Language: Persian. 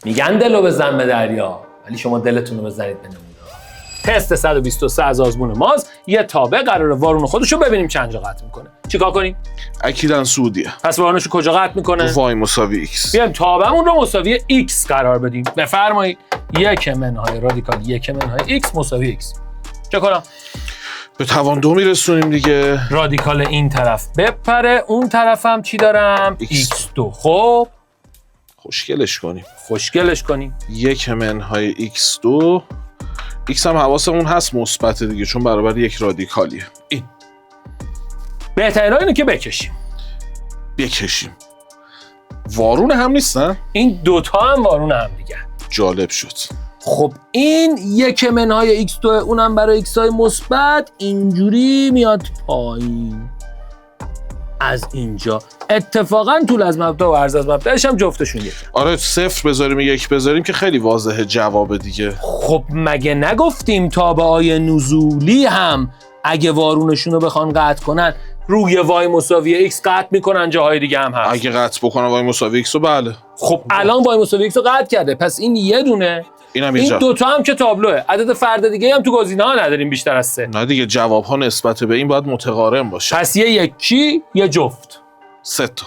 میگن دلو بزن به دریا، ولی شما دلتون رو بزنید به نمونه. تست 123 از آزمون ماست. یه تابع قراره وارون خودشو ببینیم چند جا قطع میکنه. چیکار کنیم؟ اکیداً سعودیه. پس وارونشو کجا قطع میکنه؟ وای مساوی ایکس. بیایم تابعمون رو مساوی x قرار بدیم. بفرمایید. 1 منهای رادیکال 1 منهای x مساوی x. چه کنم؟ به توان 2 میرسونیم دیگه. رادیکال این طرف بپره، اون طرفم چی دارم؟ x2. خب خوشگلش کنیم. 1 منهای x2. x هم حواسمون هست مثبت دیگه، چون برابر یک رادیکالیه. این بهترین راه اینه که بکشیم. وارون هم نیستن؟ این دوتا هم وارون هم دیگه. جالب شد. خب این 1 منهای x2 اونم برای x های مثبت اینجوری میاد پایین. از اینجا اتفاقا طول از مبدا و عرض از مبداش هم جفتشون یکه. آره 0 بذاریم 1 بذاریم که خیلی واضحه جواب دیگه. خب مگه نگفتیم تابعای نزولی هم اگه وارونشون رو بخوان قطع کنن روی y مساوی x قطع میکنن، جاهای دیگه هم هست. اگه قطع بکنن y مساوی x رو بله. خب الان y مساوی x رو قطع کرده، پس این یه دونه، این دوتا هم که تابلوه. عدد فرد دیگه هم تو گزینه ها نداریم بیشتر از 3. نه دیگه جواب ها نسبت به این باید متقارن باشه. پس یه یکی یه جفت. 3 تا.